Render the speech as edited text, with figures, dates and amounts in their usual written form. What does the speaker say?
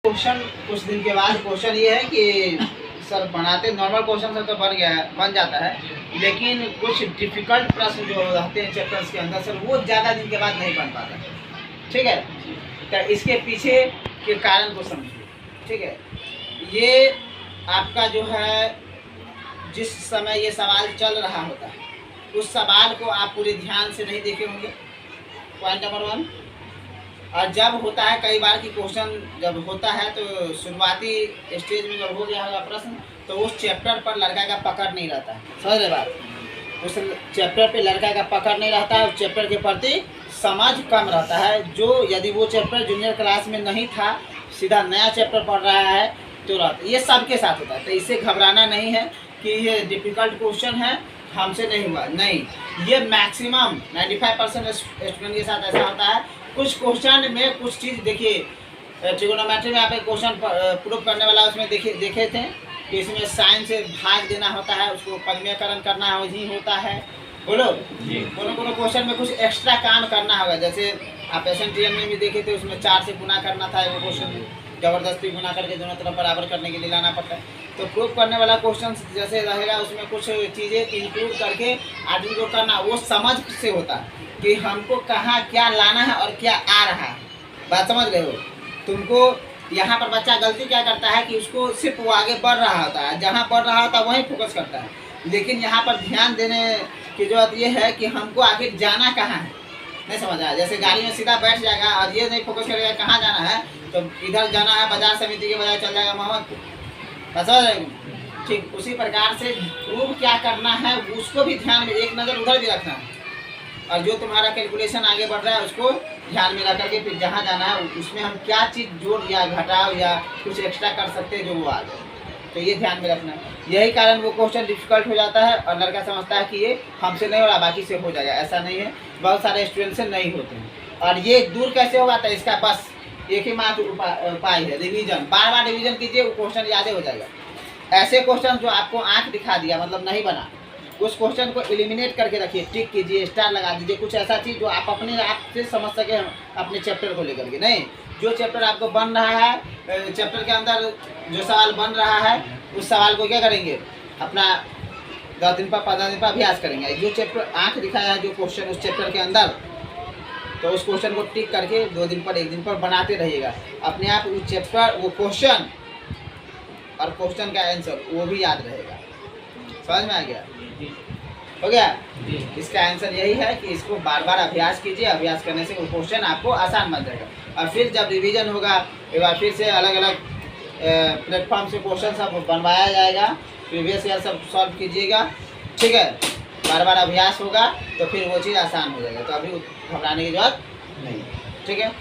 Question कुछ दिन के बाद क्वेश्चन ये है कि सर बनाते नॉर्मल क्वेश्चन से तो बन जाता है, लेकिन कुछ डिफिकल्ट प्रश्न जो रहते हैं चैप्टर्स के अंदर सर वो ज़्यादा दिन के बाद नहीं बन पाता। ठीक है, तो इसके पीछे के कारण को समझिए। ठीक है, ये आपका जो है जिस समय ये सवाल चल रहा होता है उस सवाल को आप पूरे ध्यान से नहीं देखे होंगे, पॉइंट नंबर 1। और जब होता है कई बार की क्वेश्चन जब होता है तो शुरुआती स्टेज में जब हो गया होगा प्रश्न तो उस चैप्टर पर लड़का का पकड़ नहीं रहता है। समझ रहे बात, उस चैप्टर पे लड़का का पकड़ नहीं रहता है, उस चैप्टर के प्रति समझ कम रहता है। जो यदि वो चैप्टर जूनियर क्लास में नहीं था, सीधा नया चैप्टर पढ़ रहा है तो रहता, ये सबके साथ होता है। तो इससे घबराना नहीं है कि ये डिफ़िकल्ट क्वेश्चन है हमसे नहीं हुआ, नहीं, ये मैक्सिमम 95% स्टूडेंट के साथ ऐसा होता है। कुछ क्वेश्चन में कुछ चीज़ देखिए, ट्रिगोनोमेट्री में आप एक क्वेश्चन प्रूव करने वाला उसमें देखे थे कि इसमें साइन से भाग देना होता है, उसको परिमेयकरण करना ही होता है। बोलो कोनो क्वेश्चन में कुछ एक्स्ट्रा काम करना होगा, जैसे आप एसएनटीएम में भी देखे थे, उसमें 4 से गुना करना था, वो क्वेश्चन जबरदस्ती गुना करके दोनों तरफ बराबर करने के लिए लाना पड़ता है। तो प्रूव करने वाला क्वेश्चन जैसे रहेगा उसमें कुछ चीज़ें इंक्लूड करके आदमी को करना, वो समझ से होता है कि हमको कहाँ क्या लाना है और क्या आ रहा है। बात समझ रहे हो? तुमको यहाँ पर बच्चा गलती क्या करता है कि उसको सिर्फ वो आगे बढ़ रहा होता है, जहाँ बढ़ रहा होता है वहीं फोकस करता है, लेकिन यहाँ पर ध्यान देने की जरूरत ये है कि हमको आगे जाना कहाँ है। नहीं समझ आया? जैसे गाड़ी में सीधा बैठ जाएगा और ये नहीं फोकस करेगा कहाँ जाना है, तो इधर जाना है बाजार समिति के बजाय चल जाएगा मोहम्मदपुर। ठीक उसी प्रकार से प्रूव क्या करना है उसको भी ध्यान में, एक नज़र उधर भी रखना है, और जो तुम्हारा कैलकुलेशन आगे बढ़ रहा है उसको ध्यान में रख करके फिर जहाँ जाना है उसमें हम क्या चीज़ जोड़ या घटाओ या कुछ एक्स्ट्रा कर सकते हैं जो वो आ जाए, तो ये ध्यान में रखना है। यही कारण वो क्वेश्चन डिफिकल्ट हो जाता है और लड़का समझता है कि ये हमसे नहीं हो रहा, बाकी से हो जाएगा। ऐसा नहीं है, बहुत सारे स्टूडेंट से नहीं होते हैं। और ये दूर कैसे होगा? तो इसका बस एक ही मात्र उपाय है, रिवीजन। बार बार रिवीजन कीजिए, वो क्वेश्चन याद हो जाएगा। ऐसे क्वेश्चन जो आपको आँख दिखा दिया मतलब नहीं बना, उस क्वेश्चन को एलिमिनेट करके रखिए, टिक कीजिए, स्टार लगा दीजिए। कुछ ऐसा चीज़ जो आप अपने आप से समझ सके अपने चैप्टर को लेकर के। नहीं, जो चैप्टर आपको बन रहा है, चैप्टर के अंदर जो सवाल बन रहा है उस सवाल को क्या करेंगे, अपना 10 दिन पर 15 दिन पर अभ्यास करेंगे। जो चैप्टर आँख दिखाया है जो क्वेश्चन उस चैप्टर के अंदर, तो उस क्वेश्चन को टिक करके 2 दिन पर 1 दिन पर बनाते रहिएगा। अपने आप वो चैप्टर, वो क्वेश्चन और क्वेश्चन का आंसर वो भी याद रहेगा। समझ में आ गया? हो गया? इसका आंसर यही है कि इसको बार बार अभ्यास कीजिए। अभ्यास करने से वो क्वेश्चन आपको आसान बन जाएगा। और फिर जब रिवीजन होगा एक बार फिर से अलग अलग प्लेटफॉर्म से क्वेश्चन सब बनवाया जाएगा, प्रीवियस ईयर सब सॉल्व कीजिएगा। ठीक है, बार बार अभ्यास होगा तो फिर वो चीज़ आसान हो जाएगा। तो अभी घबराने की जरूरत नहीं। ठीक है।